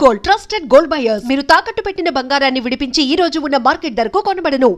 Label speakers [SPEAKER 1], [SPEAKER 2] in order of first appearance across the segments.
[SPEAKER 1] Gold, trusted gold buyers. మీరు తాకట్టు పెట్టిన బంగారాన్ని విడిపించి ఈ రోజు ఉన్న మార్కెట్ ధరకు కొనబడను.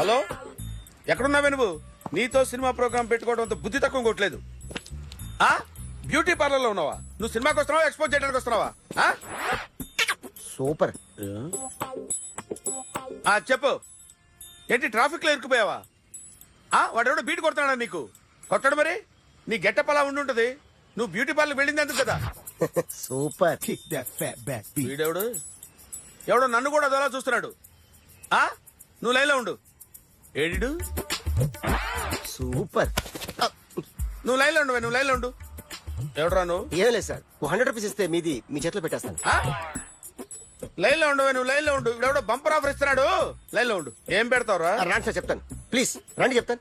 [SPEAKER 2] హలో, ఎక్కడున్నావే నువ్వు? నీతో సినిమా ప్రోగ్రామ్ పెట్టుకోవడంతో బుద్ధి తక్కువ కొట్టలేదు. బ్యూటీ పార్లర్ లో ఉన్నావా? నువ్వు సినిమాకి వస్తున్నావా, ఎక్స్పోజ్ చేయడానికి వస్తున్నావా?
[SPEAKER 3] సూపర్.
[SPEAKER 2] చెప్పు, ఏంటి ట్రాఫిక్ లో ఇరుక్కుపోయావా? వాడెవడో బీట్ కొడుతున్నాడా నీకు? కొట్టడు మరి. నీ గెట్టప్ అలా ఉండుంటది. నువ్వు బ్యూటీ పార్లర్ వెళ్ళింది ఎందుకు కదా?
[SPEAKER 3] సూపర్.
[SPEAKER 2] వీడెవడు? ఎవడో నన్ను కూడా అదోలా చూస్తున్నాడు. నువ్వు లైన్లో ఉండు. ఏడిడు?
[SPEAKER 3] సూపర్.
[SPEAKER 2] నువ్వు లైన్లో ఉండు, నువ్వు లైన్లో ఉండు. ఎవడరా నువ్వు?
[SPEAKER 3] ఏం లేదు సార్, 100 రూపీస్ ఇస్తే మీది మీ చేతిలో పెట్టేస్తాను.
[SPEAKER 2] లైన్లో ఉండు, నువ్వు లైన్లో ఉండు. ఇవిడెవడో బంపర్ ఆఫర్ ఇస్తున్నాడు. లైన్లో ఉండు. ఏం పెడతావురా?
[SPEAKER 3] రాండి సార్, చెప్తాను. ప్లీజ్ రండి, చెప్తాను.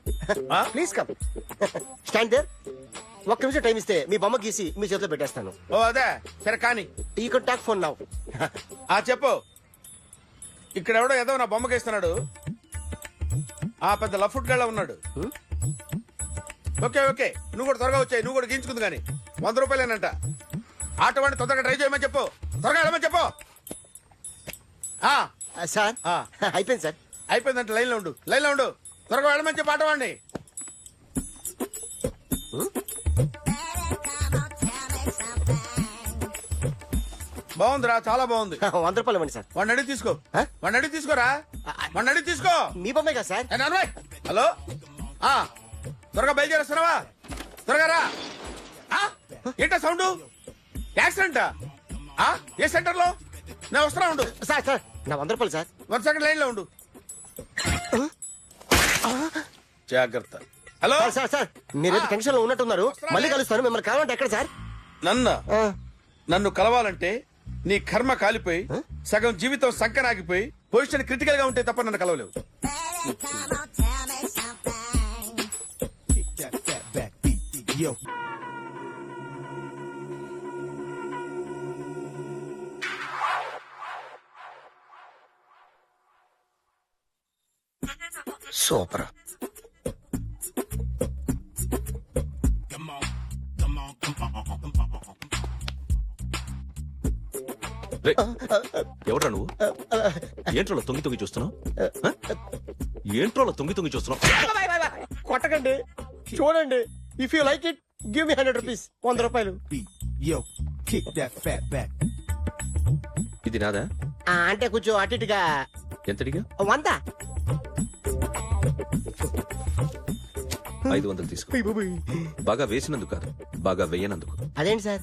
[SPEAKER 3] Please come. Stand there. ఒక్క నిమిషం టైం ఇస్తే మీ బొమ్మ గీసి మీ చేతిలో పెట్టేస్తాను.
[SPEAKER 2] ఓ అదే సరే, కానీ
[SPEAKER 3] you can talk phone now.
[SPEAKER 2] చెప్పు. ఇక్కడ ఎవడో ఏదో నా బొమ్మకి ఇస్తున్నాడు. పెద్ద లఫుట్ గళ్ళ ఉన్నాడు. ఓకే ఓకే, నువ్వు కూడా త్వరగా వచ్చాయి. నువ్వు కూడా గీంచుకుంది కానీ 100 రూపాయలేనంట. ఆటో వాడిని తొందరగా ట్రై చేయమని చెప్పు. త్వరగా వెళ్ళమని చెప్పు.
[SPEAKER 3] సార్ అయిపోయింది సార్.
[SPEAKER 2] అయిపోయిందంట. లైన్లో ఉండు, లైన్లో ఉండు. త్వరగా వెళ్ళమని చెప్పు ఆటో వాడిని. బాగుందిరా, చాలా బాగుంది.
[SPEAKER 3] 100 రూపాయలు ఇవ్వండి సార్.
[SPEAKER 2] వాడిని అడిగి తీసుకో. వాడిని అడిగి తీసుకోరా. వాడిని అడిగి తీసుకో.
[SPEAKER 3] మీ బొమ్మే కదా సార్.
[SPEAKER 2] హలో, త్వరగా బయలుదేరేస్తున్నావా? త్వరగా రా. ఏంటా సౌండ్? యాక్సిడెంటా? ఏ సెంటర్ లో? నేను వస్తున్నా, ఉండు.
[SPEAKER 3] సార్ సార్, నా 100 రూపాయలు సార్.
[SPEAKER 2] 1 సెకండ్ లైన్ లో ఉండు. జాగ్రత్త. హలో
[SPEAKER 3] సార్ సార్ సార్, మీరు టెన్షన్ లో ఉన్నట్టున్నారు. మళ్ళీ కలుస్తాను. మిమ్మల్ని కావాలంటే ఎక్కడ సార్?
[SPEAKER 2] నన్ను కలవాలంటే నీ కర్మ కాలిపోయి సగం జీవితం సంకనాగిపోయి పొజిషన్ క్రిటికల్ గా ఉంటే తప్ప నన్ను కలవలేవు.
[SPEAKER 3] సూపర్.
[SPEAKER 4] ఎవడ్రా నువ్వు? ఏంట్రోలో తొంగి తొంగి చూస్తున్నావు? ఏంట్రోలో తొంగి తొంగి చూస్తున్నావు?
[SPEAKER 3] కొట్టకండి, చూడండి. If you like it give me 100 rupees. 100 రూపాయలు.
[SPEAKER 4] ఇది నాదా?
[SPEAKER 3] అంటే కొంచెం అటు ఇటుగా.
[SPEAKER 4] ఎంతడిగా?
[SPEAKER 3] 100.
[SPEAKER 4] 500 తీసుకో. బాగా వేసినందుకు కాదు, బాగా వేయనందుకు.
[SPEAKER 3] అదేంటి సార్?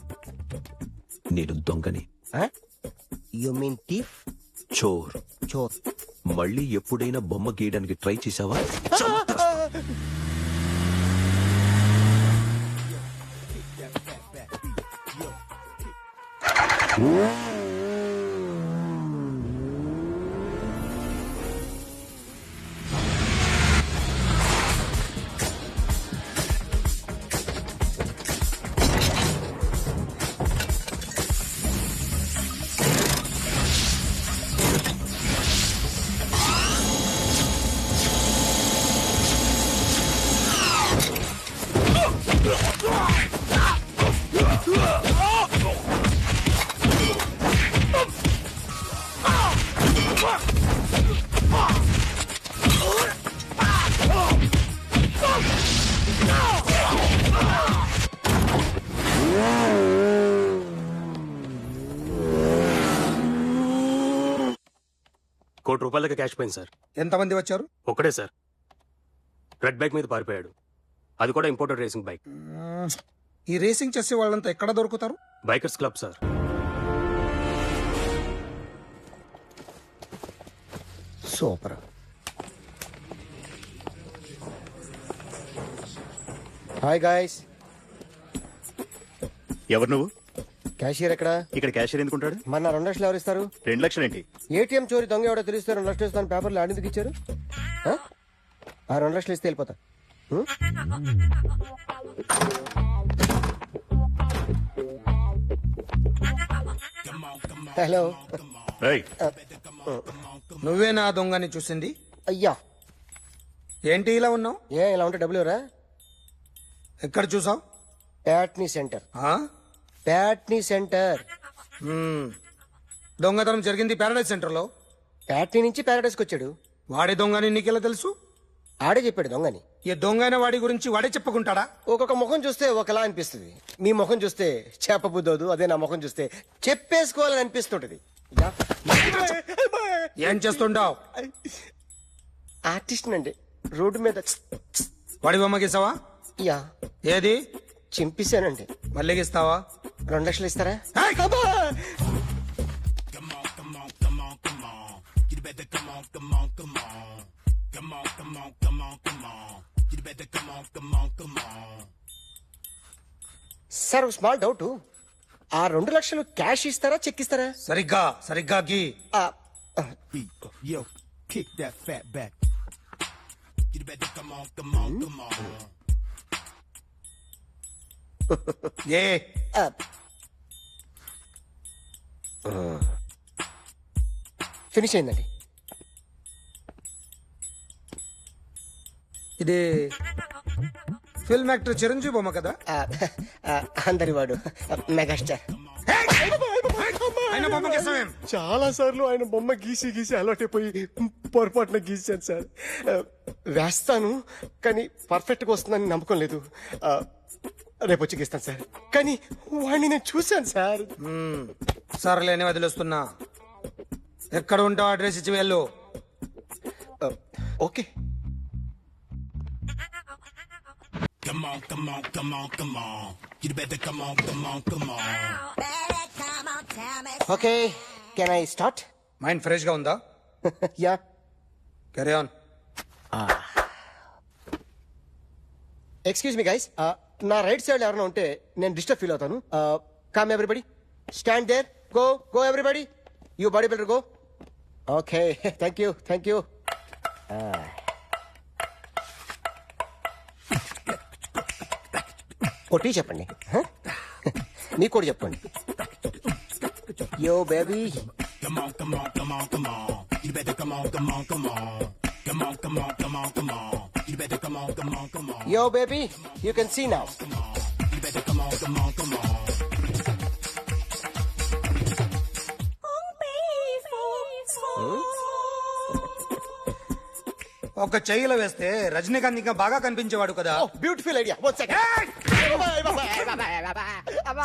[SPEAKER 4] నేను దొంగని.
[SPEAKER 3] You mean thief?
[SPEAKER 4] చోర్.
[SPEAKER 3] చోర్.
[SPEAKER 4] మళ్ళీ ఎప్పుడైనా బొమ్మ గీయడానికి ట్రై చేసావా?
[SPEAKER 5] ₹1 కోటి క్యాష్ పోయింది సార్.
[SPEAKER 2] ఎంతమంది వచ్చారు?
[SPEAKER 5] ఒక్కడే సార్. రెడ్ బైక్ మీద పారిపోయాడు. అది కూడా ఇంపోర్టెడ్ రేసింగ్ బైక్.
[SPEAKER 2] ఈ రేసింగ్ చేసే వాళ్ళంతా ఎక్కడ దొరుకుతారు?
[SPEAKER 5] Bikers club sir.
[SPEAKER 3] Super. Hi guys.
[SPEAKER 6] ఎవరు నువ్వు?
[SPEAKER 3] క్యాషియర్ ఎక్కడ?
[SPEAKER 6] ఇక్కడ క్యాషియర్ ఎందుకుంటాడు?
[SPEAKER 3] మన 2 లక్షలు ఎవరు ఇస్తారు?
[SPEAKER 6] 2 లక్షలు ఏంటి?
[SPEAKER 3] ఏటీఎం చోరీ దొంగ ఎవడో తెలిస్తే 2 లక్షలు ఇస్తాను పేపర్లు ఆడేందుకు ఇచ్చారు? 2 లక్షలు ఇస్తే వెళ్ళిపోతా. హలో.
[SPEAKER 2] నువ్వే నా దొంగని చూసింది.
[SPEAKER 3] అయ్యా
[SPEAKER 2] ఏంటి ఇలా ఉన్నావు?
[SPEAKER 3] ఇలా ఉంటే డబ్బులు ఎవరా?
[SPEAKER 2] ఎక్కడ చూసావు?
[SPEAKER 3] ప్యాట్నీ సెంటర్. ప్యాట్నీ సెంటర్.
[SPEAKER 2] దొంగతనం జరిగింది ప్యారడైజ్ సెంటర్ లో.
[SPEAKER 3] ప్యాట్నీ నుంచి ప్యారడైస్కి వచ్చాడు.
[SPEAKER 2] వాడే దొంగని నీకెలా తెలుసు?
[SPEAKER 3] ఆడే చెప్పాడు దొంగని.
[SPEAKER 2] ఈ దొంగైన వాడి గురించి వాడే చెప్పుకుంటాడా?
[SPEAKER 3] ఒక్కొక్క ముఖం చూస్తే ఒకలా అనిపిస్తుంది. మీ ముఖం చూస్తే చేప బుద్ధోదు, అదే నా ముఖం చూస్తే చెప్పేసుకోవాలని అనిపిస్తుంటది. యా.
[SPEAKER 2] ఏం చేస్తుంటావు?
[SPEAKER 3] ఆర్టిస్ట్ అండి. రోడ్డు మీద
[SPEAKER 2] వాడి బొమ్మ గీసావా?
[SPEAKER 3] యా
[SPEAKER 2] ఏది?
[SPEAKER 3] చింపేశానండి.
[SPEAKER 2] మళ్ళీ గీస్తావా?
[SPEAKER 3] 2 లక్షలు ఇస్తారా?
[SPEAKER 2] ఏయ్!
[SPEAKER 3] అబ్బా! సార్ ఒక స్మాల్ డౌట్. ఆ 2 లక్షలు క్యాష్ ఇస్తారా, చెక్ ఇస్తారా?
[SPEAKER 2] సరిగ్గా గీ.
[SPEAKER 3] ఆ,
[SPEAKER 6] Yo, kick that fat back. You better come on, come on, come on.
[SPEAKER 2] ఏ
[SPEAKER 3] ఆ. ఫినిష్ అయిందండి.
[SPEAKER 2] ఇది ఫిల్మ్ యాక్టర్ చిరంజీవి బొమ్మ కదా?
[SPEAKER 3] అందరి వాడు మెగాస్టార్.
[SPEAKER 2] ఆయన బొమ్మ గీసావేం?
[SPEAKER 3] చాలా సార్లు ఆయన బొమ్మ గీసి గీసి అలవాటైపోయి పొరపాటున గీసాను సార్. వేస్తాను కానీ పర్ఫెక్ట్ గా వస్తుందని నమ్మకం లేదు. రేపు వచ్చి గీస్తాను సార్. కానీ వాడిని నేను చూశాను సార్.
[SPEAKER 2] సర్లేని వదిలేస్తున్నా. ఎక్కడ ఉంటావు అడ్రస్ ఇచ్చి వెళ్ళు.
[SPEAKER 3] Okay.
[SPEAKER 6] Come on, come on, come on, come on. You better come on, come on, come on.
[SPEAKER 3] Okay can I start?
[SPEAKER 2] Mind fresh గా ఉందా?
[SPEAKER 3] Yeah.
[SPEAKER 2] Carry on.
[SPEAKER 3] Excuse me guys, నా right side ఎవరైనా ఉంటే నేను disturb feel అవుతాను. Come everybody, stand there, go go everybody, you body builder go. Okay thank you thank you. కొట్టి చెప్పండి. మీకు కూడా చెప్పండి. Yo baby.
[SPEAKER 6] Come on, come on, come on, come on. You better come on, come on, come on. Come on, come on, come on, come on. You better come on, come on, come on.
[SPEAKER 3] Yo, baby, you can see now.
[SPEAKER 6] You better come on, come on, come on.
[SPEAKER 2] ఒక చెయ్యిలో వేస్తే రజనీకాంత్ ఇంకా బాగా కనిపించేవాడు కదా.
[SPEAKER 3] Oh, beautiful idea. One second.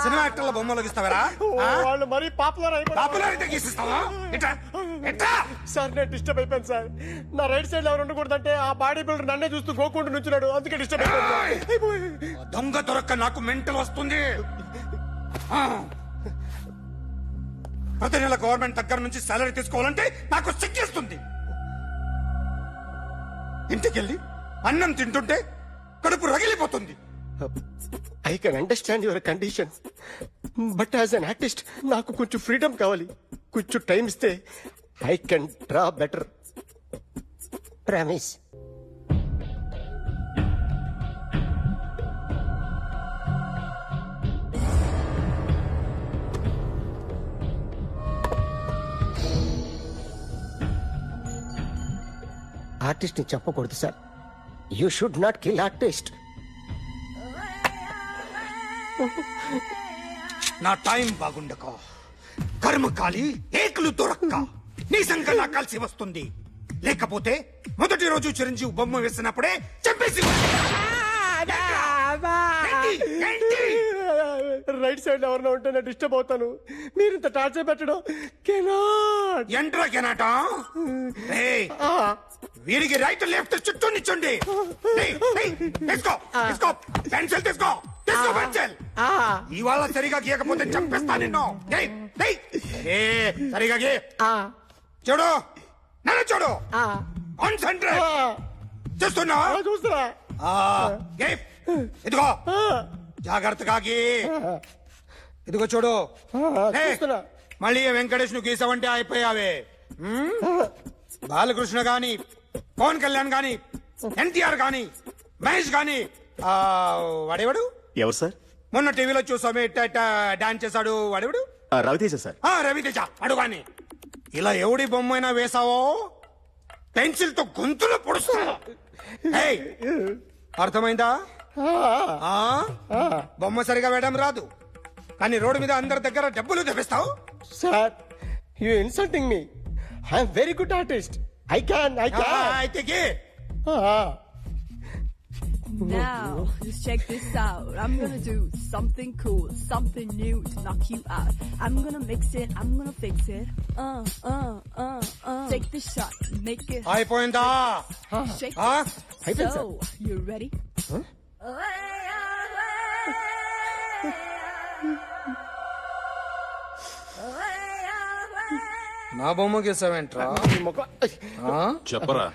[SPEAKER 2] Cinema యాక్టర్ల బొమ్మలు గీస్తావరా?
[SPEAKER 3] వాళ్ళు మరీ పాపులర్ అయిపోయారు.
[SPEAKER 2] పాపులారిటీ గీసిస్తావా? ఎట్లా?
[SPEAKER 3] సార్ నేను డిస్టర్బ్ అయిపోయాను సార్. నా రైట్ సైడ్ ఎవరు ఉండకూడదంటే ఆ బాడీ బిల్డర్ నన్నే చూస్తూ గోకుంటూ నుంచున్నాడు, అందుకే డిస్టర్బ్ అయిపోయాను.
[SPEAKER 2] దొంగ దొరక్క నాకు మెంటల్ వస్తుంది. ప్రతి నెల గవర్నమెంట్ దగ్గర నుంచి సాలరీ తీసుకోవాలంటే నాకు సిగ్గేస్తుంది. ఇంటికెళ్ళి అన్నం తింటుంటే కడుపు రగిలిపోతుంది.
[SPEAKER 3] I can understand your condition, but as an artist నాకు కొంచెం ఫ్రీడమ్ కావాలి. కొంచెం టైం ఇస్తే I can draw better. Promise. Artist ని చెప్పకూడదు sir. You should not kill artist.
[SPEAKER 2] నా టైం బాగుండక కర్మకాలి ఏకులు దొరక్క నీ సంకల్లా కలిసి వస్తుంది. లేకపోతే మొదటి రోజు చిరంజీవి బొమ్మ వేసినప్పుడే చంపేసి.
[SPEAKER 3] రైట్ సైడ్ ఎవరైనా ఉంటే నేను డిస్టర్బ్ అవుతాను. మీరు ఇంత టార్చర్ పెట్టడం కెనాట్.
[SPEAKER 2] ఎంట్రా కెనాట. వీరికి రైట్ లెఫ్ట్ చుట్టూ నిచ్చండి. తీసుకో తీసుకో పెన్సిల్ తీసుకో తీసుకో పెన్సిల్. ఇవాళ సరిగా గీయకపోతే చంపేస్తా నిన్ను. సరిగా గీ. చూడు నన్ను చూడు. కాన్సంట్రేట్ చూస్తున్నా
[SPEAKER 3] చూస్తున్నా.
[SPEAKER 2] ఇదిగో జాగ్రత్తగా గీ. ఇదిగో చూడు.
[SPEAKER 3] చూస్తున్నా.
[SPEAKER 2] మళ్ళీ వెంకటేష్ ను గీసావంటే అయిపోయావే. బాలకృష్ణ గాని, పవన్ కళ్యాణ్ గాని, ఎన్టీఆర్ గాని, మహేష్ గాని, వాడేవాడు
[SPEAKER 4] ఎవరు సార్?
[SPEAKER 2] మొన్న టీవీలో చూసామే డాన్స్ చేశాడు వాడేవాడు?
[SPEAKER 4] రవితేజ సార్.
[SPEAKER 2] రవితేజ అడుగాని ఇలా ఎవడి బొమ్మైనా వేసావో పెన్సిల్ తో గొంతులో పొడుస్తా. ఏయ్, అర్థమైందా? ఆ? బొమ్మ సరిగా వేయడం రాదు, కానీ రోడ్డు మీద అందరి దగ్గర డబ్బులు తెప్పిస్తావు.
[SPEAKER 3] Sir you insulting me. I'm very good artist. I can.
[SPEAKER 2] అయితే గే.
[SPEAKER 7] Now, just check this out. I'm gonna do something cool, something new to knock you out. I'm gonna mix it, I'm gonna fix it. Take the shot, make it
[SPEAKER 2] అయిపోయిందా?
[SPEAKER 7] shake
[SPEAKER 2] ఆ?
[SPEAKER 7] it. So, you ready?
[SPEAKER 2] నా బొమ్మ గీసావేంట్రా? ఆ?
[SPEAKER 4] చెప్పరా.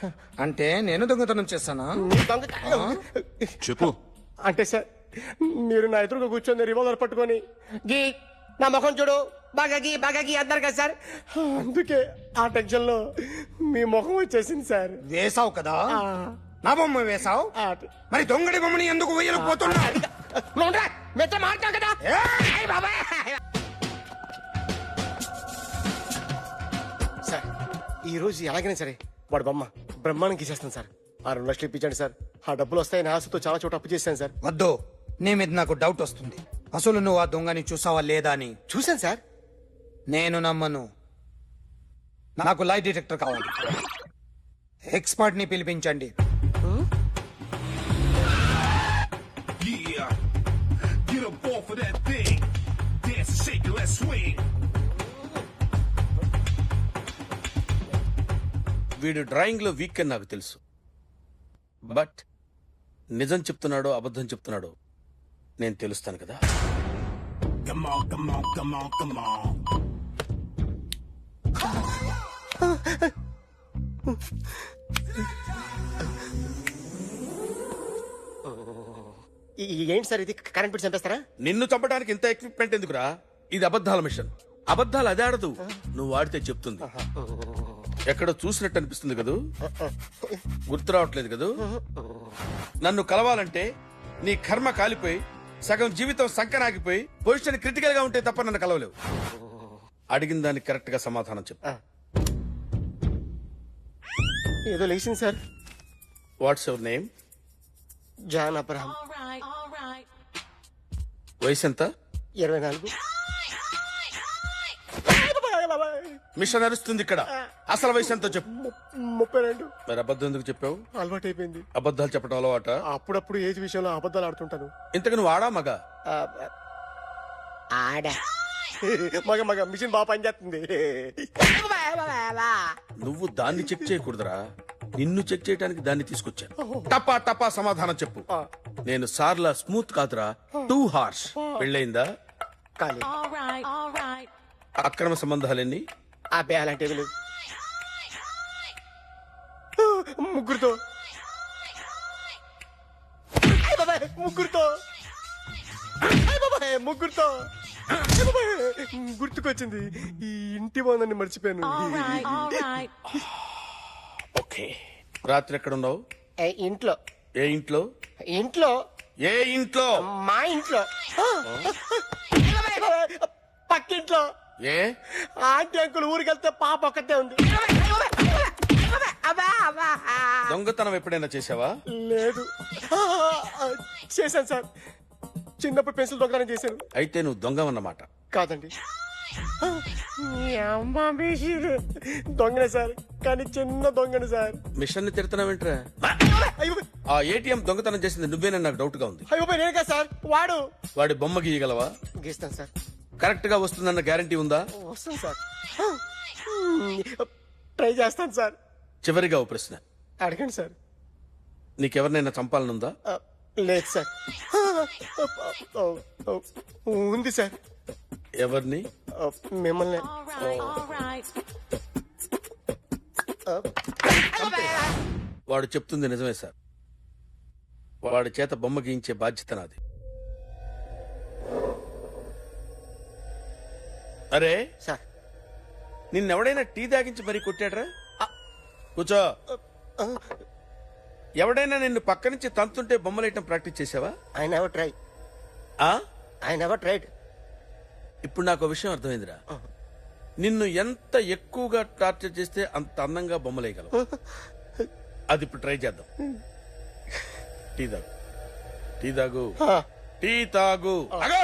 [SPEAKER 2] అంటే నేను దొంగతనం చేశానా?
[SPEAKER 4] చెప్పు.
[SPEAKER 3] అంటే సార్ మీరు నా ఎదురుగా కూర్చొని రివాల్వర్ పట్టుకొని గీ నా ముఖం చూడు బాగా గీ అన్నారు కదా సార్, అందుకే ఆ టెన్షన్ లో మీ ముఖం వచ్చేసింది సార్.
[SPEAKER 2] వేసావు కదా, నా బొమ్మ వేసావు, మరి దొంగడి బొమ్మని ఎందుకు వేయలేకపోతున్నా?
[SPEAKER 3] మారుతావు కదా. సార్ ఈ రోజు ఎలాగైనా సరే వాడు బొమ్మ బ్రహ్మాండం గీసేస్తాను సార్. 6 లక్షలు ఇప్పించండి సార్. ఆ డబ్బులు వస్తాయని ఆశతో చాలా చోట అప్పు చేశాను సార్.
[SPEAKER 2] వద్దు, నీ మీద నాకు డౌట్ వస్తుంది. అసలు నువ్వు ఆ దొంగని చూసావా లేదా అని.
[SPEAKER 3] చూశాను సార్.
[SPEAKER 2] నేను నమ్మను. నాకు లై డిటెక్టర్ కావాలి. ఎక్స్పర్ట్ ని పిలిపించండి.
[SPEAKER 6] Yeah, get up off of that thing. Dance and shake it, let's swing.
[SPEAKER 8] వీడు డ్రాయింగ్ లో వీక్ అని నాకు తెలుసు, బట్ నిజం చెప్తున్నాడో అబద్ధం చెప్తున్నాడో నేను తెలుస్తాను కదా.
[SPEAKER 6] Come on, come on, come on, come on.
[SPEAKER 3] ఏంటి సార్ ఇది, కరెంట్ బిల్ చంపేస్తారా?
[SPEAKER 8] నిన్ను చంపడానికి ఇంత ఎక్విప్మెంట్ ఎందుకురా? ఇది అబద్ధాల మిషన్. అబద్ధాలు అదే ఆడదు, నువ్వు వాడితే చెప్తుంది. ఎక్కడో చూసినట్టు అనిపిస్తుంది కదూ, గుర్తు రావట్లేదు కదూ. నన్ను కలవాలంటే నీ కర్మ కాలిపోయి సగం జీవితం సంకనాగిపోయి పొజిషన్ క్రిటికల్ గా ఉంటే తప్ప నన్ను కలవలేవు. అడిగిన దానికి కరెక్ట్ గా సమాధానం చెప్పు.
[SPEAKER 3] ఏదో లేచింది sir.
[SPEAKER 8] What's your name?
[SPEAKER 3] John Abraham.
[SPEAKER 8] వయసు ఎంత?
[SPEAKER 3] 24.
[SPEAKER 8] మిషన్ నడుస్తుంది ఇక్కడ. అసలు వయసు ఎంతో చెప్పు.
[SPEAKER 3] 32.
[SPEAKER 8] మరి అబద్ధం ఎందుకు చెప్పావు?
[SPEAKER 3] అలవాటు అయిపోయింది.
[SPEAKER 8] అబద్ధాలు చెప్పడం అలవాట?
[SPEAKER 3] అప్పుడప్పుడు ఏజ్ విషయంలో అబద్ధాలు ఆడుతుంటాను.
[SPEAKER 8] ఇంతకు నువ్వు ఆడా మగ?
[SPEAKER 3] ఆడా. మగ మిషన్ బాగా పనిచేస్తుంది.
[SPEAKER 8] నువ్వు దాన్ని చెక్ చేయకూడదురా, నిన్ను చెక్ చేయడానికి దాన్ని తీసుకొచ్చాను. టపా టపా సమాధానం చెప్పు. నేను సార్లా స్మూత్ కాదురా, టూ హార్ష్. పెళ్ళయిందా?
[SPEAKER 3] కానీ
[SPEAKER 8] అక్రమ సంబంధాలెన్ని?
[SPEAKER 3] అబ్బాయి అలాంటివి లేవు. ముగ్గురుతో గుర్తుకొచ్చింది. ఈ ఇంటి బాగుందని మర్చిపోయాను.
[SPEAKER 8] ఓకే. రాత్రి ఎక్కడ ఉన్నావు?
[SPEAKER 3] ఇంట్లో.
[SPEAKER 8] ఏ ఇంట్లో?
[SPEAKER 3] ఇంట్లో.
[SPEAKER 8] ఏ ఇంట్లో?
[SPEAKER 3] మా ఇంట్లో. పక్కింట్లో.
[SPEAKER 8] ఏ
[SPEAKER 3] ఆంటీ అంకుల్ ఊరికెళ్తే పాప ఒక్కతే ఉంది.
[SPEAKER 8] దొంగతనం ఎప్పుడైనా చేసావా?
[SPEAKER 3] లేదు. చేశాను సార్, చిన్నప్పుడు పెన్సిల్ దొంగతనం చేశాను.
[SPEAKER 8] అయితే నువ్వు దొంగవన్నమాట.
[SPEAKER 3] కాదండి, దొంగనే సార్, కానీ చిన్న దొంగను సార్.
[SPEAKER 8] మిషన్ ని తిడుతున్నావేంట్రా? ఆ ఏటీఎం దొంగతనం చేసింది నువ్వేనని నాకు డౌట్ గా ఉంది.
[SPEAKER 3] అయ్యో నేను కదా సార్,
[SPEAKER 8] వాడి బొమ్మ గీయగలవా?
[SPEAKER 3] గీస్తాను సార్.
[SPEAKER 8] కరెక్ట్ గా వస్తుందన్న గ్యారంటీ ఉందా?
[SPEAKER 3] వస్తాను సార్, ట్రై చేస్తాను సార్.
[SPEAKER 8] చివరిగా ఓ ప్రశ్న
[SPEAKER 3] అడగండి సార్.
[SPEAKER 8] నీకెవరినైనా చంపాలనుందా?
[SPEAKER 3] లేదు సార్. ఉంది సార్.
[SPEAKER 8] ఎవరిని?
[SPEAKER 3] మిమ్మల్ని.
[SPEAKER 8] వాడు చెప్తుంది నిజమే సార్. వాడి చేత బొమ్మ గీయించే బాధ్యత నాది. అరే
[SPEAKER 3] సార్,
[SPEAKER 8] నిన్నెవడైనా టీ తాగించి మరీ కొట్టాడ్రా? కూర్చో. ఎవడైనా నిన్ను పక్క నుంచి తంతుంటే బొమ్మలేయటం ప్రాక్టీస్ చేసావా?
[SPEAKER 3] I never try.
[SPEAKER 8] ఆ?
[SPEAKER 3] I never tried.
[SPEAKER 8] ఇప్పుడు నాకు విషయం అర్థమైందిరా. నిన్ను ఎంత ఎక్కువగా టార్చర్ చేస్తే అంత అందంగా బొమ్మలేయగలవు. అది ఇప్పుడు ట్రై చేద్దాం. టీ తాగు, టీ తాగు, టీ తాగు. అగా!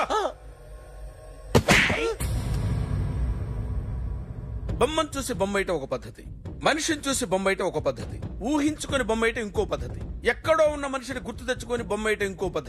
[SPEAKER 8] బొమ్మను చూసి బొమ్మయటం ఒక పద్ధతి, మనిషిని చూసి బొమ్మయటం ఒక పద్ధతి, ఊహించుకొని బొమ్మయటం ఇంకో పద్ధతి, ఎక్కడో ఉన్న మనిషిని గుర్తు తెచ్చుకొని బొమ్మయటం ఇంకో పద్ధతి.